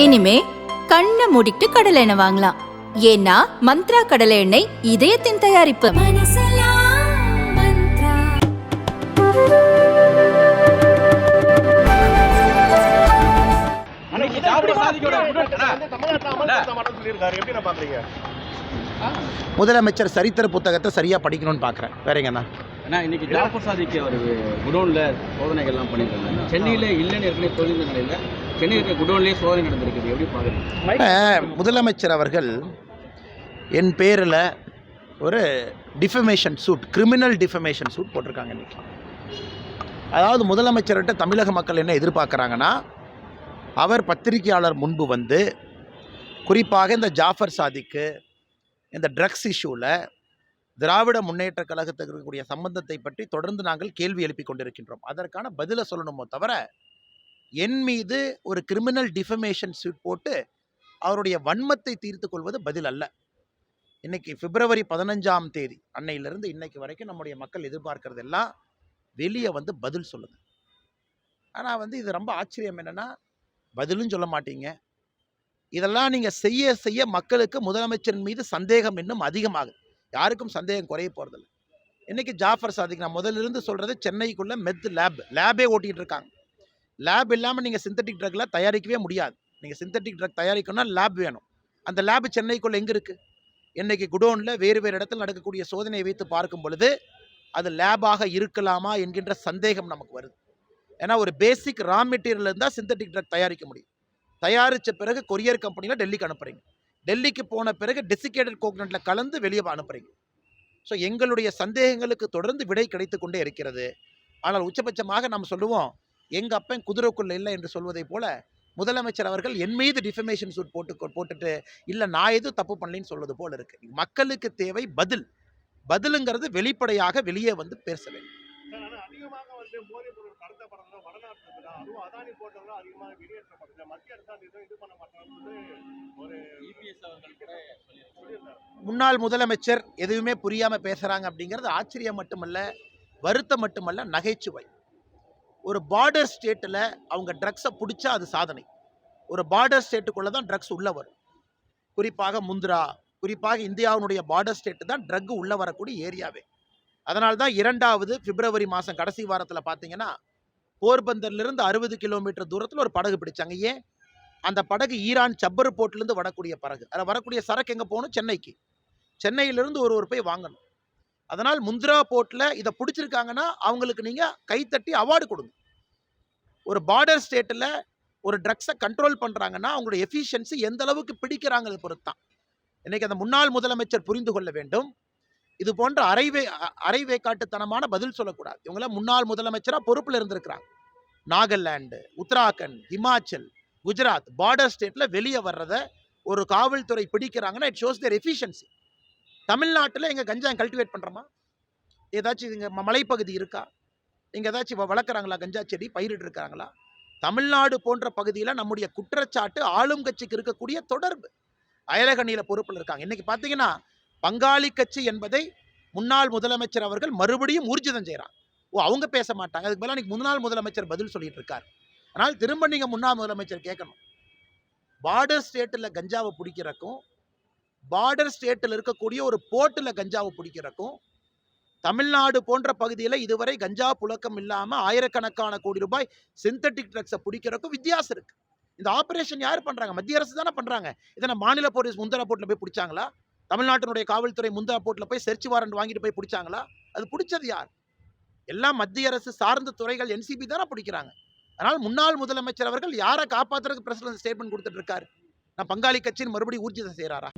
இனிமே கண்ணை மூடிட்டு கடலை எண்ணெய் வாங்கலாம். ஏன்னா மந்த்ரா கடலை எண்ணெய் இதயத்தின் தயாரிப்பு. முதலமைச்சர் சரித்திர புத்தகத்தை சரியாக படிக்கணும்னு பார்க்குறேன். வேற எங்கண்ணா இன்னைக்கு ஜாஃபர் சாதிக்கு அவர் குடோனில் சோதனைகள்லாம் பண்ணியிருக்காங்க. சென்னையில் இல்லைன்னு ஏற்கனவே சொல்லியிருந்த நிலையில் சென்னையில் இருக்க குடோன்லேயே சோதனை நடந்திருக்குது. எப்படி பார்க்குறீங்க? முதலமைச்சர் அவர்கள் என் பேரில் ஒரு defamation suit, criminal defamation suit போட்டிருக்காங்க இன்றைக்கி. அதாவது முதலமைச்சர்கிட்ட தமிழக மக்கள் என்ன எதிர்பார்க்குறாங்கன்னா, அவர் பத்திரிகையாளர் முன்பு வந்து குறிப்பாக இந்த ஜாஃபர் சாதிக்கு இந்த ட்ரக்ஸ் இஷ்யூவில் திராவிட முன்னேற்ற கழகத்துக்கு இருக்கக்கூடிய சம்பந்தத்தை பற்றி தொடர்ந்து நாங்கள் கேள்வி எழுப்பி கொண்டிருக்கின்றோம். அதற்கான பதிலை சொல்லணுமோ தவிர என் மீது ஒரு கிரிமினல் டிஃபமேஷன் சூட் போட்டு அவருடைய வன்மத்தை தீர்த்து கொள்வது பதில் அல்ல. இன்னைக்கு பிப்ரவரி 15ஆம் தேதி அன்னையிலிருந்து இன்னைக்கு வரைக்கும் நம்முடைய மக்கள் எதிர்பார்க்கறது எல்லாம் வெளியே வந்து பதில் சொல்லுங்க. ஆனால் இது ரொம்ப ஆச்சரியம் என்னென்னா, பதிலும் சொல்ல மாட்டீங்க. இதெல்லாம் நீங்கள் செய்ய செய்ய மக்களுக்கு முதலமைச்சரின் மீது சந்தேகம் இன்னும் அதிகமாகுது. யாருக்கும் சந்தேகம் குறைய போகிறதில்ல. இன்றைக்கி ஜாஃபர் சாதிக், நான் முதலிருந்து சொல்கிறது, சென்னைக்குள்ளே மெத் லேபே ஓட்டிகிட்டு இருக்காங்க. லேப் இல்லாமல் நீங்கள் சிந்தட்டிக் ட்ரக்லாம் தயாரிக்கவே முடியாது. நீங்கள் சிந்தட்டிக் ட்ரக் தயாரிக்கணும்னா லேப் வேணும். அந்த லேப் சென்னைக்குள்ளே எங்கே இருக்குது? இன்றைக்கி குடோனில் வேறு வேறு இடத்தில் நடக்கக்கூடிய சோதனையை வைத்து பார்க்கும் பொழுது அது லேபாக இருக்கலாமா என்கின்ற சந்தேகம் நமக்கு வருது. ஏன்னா ஒரு பேசிக் ரா மெட்டீரியல் இருந்தால் சிந்தட்டிக் ட்ரக் தயாரிக்க முடியும். தயாரித்த பிறகு கொரியர் கம்பெனியில் டெல்லிக்கு அனுப்புகிறீங்க. டெல்லிக்கு போன பிறகு டெசிகேட்டட் கோகனட்டில் கலந்து வெளியே அனுப்புகிறீங்க. ஸோ எங்களுடைய சந்தேகங்களுக்கு தொடர்ந்து விடை கிடைத்து கொண்டே இருக்கிறது. ஆனால் உச்சபட்சமாக நம்ம சொல்லுவோம், எங்கள் அப்பன் குதிரைக்குள்ளே இல்லை என்று சொல்வதை போல முதலமைச்சர் அவர்கள் என் மீது டிஃபமேஷன் சூட் போட்டுட்டு இல்லை நான் எதுவும் தப்பு பண்ணலின்னு சொல்வது போல் இருக்குது. மக்களுக்கு தேவை பதிலுங்கிறது வெளிப்படையாக வெளியே வந்து பேச வேண்டும். முன்னாள் முதலமைச்சர் எதுவுமே புரியாம பேசுறாங்க அப்படிங்கிறது ஆச்சரியம் மட்டுமல்ல, வருத்தம் மட்டுமல்ல, நகைச்சுவை. ஒரு பார்டர் ஸ்டேட்டில் அவங்க ட்ரக்ஸை பிடிச்சா அது சாதனை. ஒரு பார்டர் ஸ்டேட்டுக்குள்ளே தான் ட்ரக்ஸ் உள்ளே வரும். குறிப்பாக முந்திரா, குறிப்பாக இந்தியாவுடைய பார்டர் ஸ்டேட்டு தான் ட்ரக் உள்ளே வரக்கூடிய ஏரியாவே. அதனால தான் 2வது பிப்ரவரி மாதம் கடைசி வாரத்தில் பார்த்தீங்கன்னா, போர்பந்தர்லேருந்து 60 கிலோமீட்டர் தூரத்தில் ஒரு படகு பிடிச்சாங்க. ஏன்? அந்த படகு ஈரான் சப்பர் போர்ட்லேருந்து வரக்கூடிய படகு. அதில் வரக்கூடிய சரக்கு எங்கே போகணும்? சென்னைக்கு. சென்னையிலிருந்து ஒரு போய் வாங்கணும். அதனால் முந்திரா போர்ட்டில் இதை பிடிச்சிருக்காங்கன்னா அவங்களுக்கு நீங்கள் கைத்தட்டி அவார்டு கொடுங்க. ஒரு பார்டர் ஸ்டேட்டில் ஒரு ட்ரக்ஸை கண்ட்ரோல் பண்ணுறாங்கன்னா அவங்களுடைய எஃபிஷியன்சி எந்த அளவுக்கு பிடிக்கிறாங்கிறது பொறுத்து தான். இன்றைக்கி அந்த முன்னாள் முதலமைச்சர் புரிந்து கொள்ள வேண்டும். இது போன்ற அரைவேக்காட்டுத்தனமான பதில் சொல்லக்கூடாது. இவங்களாம் முன்னாள் முதலமைச்சராக பொறுப்பில் இருந்திருக்கிறாங்க. நாகாலாந்து, உத்தராகண்ட், ஹிமாச்சல், குஜராத் பார்டர் ஸ்டேட்டில் வெளியே வர்றதை ஒரு காவல்துறை பிடிக்கிறாங்கன்னா இட் ஷோஸ் தேர் எஃபிஷியன்சி. தமிழ்நாட்டில் எங்கள் கஞ்சா கல்டிவேட் பண்ணுறோமா? ஏதாச்சும் இங்கே மலைப்பகுதி இருக்கா? இங்கே ஏதாச்சும் வளர்க்குறாங்களா? கஞ்சா செடி பயிரிட்டு இருக்காங்களா? தமிழ்நாடு போன்ற பகுதியில் நம்முடைய குற்றச்சாட்டு ஆளும் கட்சிக்கு இருக்கக்கூடிய தொடர்பு. அயலகணியில் பொறுப்பில் இருக்காங்க. இன்றைக்கி பார்த்தீங்கன்னா பங்காளி கட்சி என்பதை முன்னாள் முதலமைச்சர் அவர்கள் மறுபடியும் ஊர்ஜிதம் செய்கிறாங்க. அவங்க பேச மாட்டாங்க. அதுக்கு பதிலாக முன்னாள் முதலமைச்சர் பதில் சொல்லிட்டு இருக்கார். ஆனால் திரும்ப நீங்கள் முன்னாள் முதலமைச்சர் கேட்கணும், பார்டர் ஸ்டேட்டில் கஞ்சாவை பிடிக்கிறக்கும், பார்டர் ஸ்டேட்டில் இருக்கக்கூடிய ஒரு போர்ட்டில் கஞ்சாவை பிடிக்கிறக்கும், தமிழ்நாடு போன்ற பகுதியில் இதுவரை கஞ்சா புழக்கம் இல்லாமல் ஆயிரக்கணக்கான கோடி ரூபாய் சிந்தட்டிக் ட்ரக்ஸை பிடிக்கிறக்கும் வித்தியாசம் இருக்குது. இந்த ஆபரேஷன் யார் பண்ணுறாங்க? மத்திய அரசு தானே பண்ணுறாங்க. இதனை மாநில போலீஸ் முந்திரா போர்ட்டில் போய் பிடிச்சாங்களா? தமிழ்நாட்டினுடைய காவல்துறை முந்திரா போர்ட்டில் போய் செர்ச் வாரண்ட் வாங்கிட்டு போய் பிடிச்சாங்களா? அது பிடிச்சது யார்? எல்லாம் மத்திய அரசு சார்ந்த துறைகள், என்சிபி தானே பிடிக்கிறாங்க. அதனால் முன்னாள் முதலமைச்சர் அவர்கள் யாரை காப்பாற்றுறதுக்கு பிரசிடன்ட் ஸ்டேட்மெண்ட் கொடுத்துட்டு இருக்காரு? நான் பங்காளி கட்சியின் மறுபடியும் ஊர்ஜிதம் செய்கிறாரா?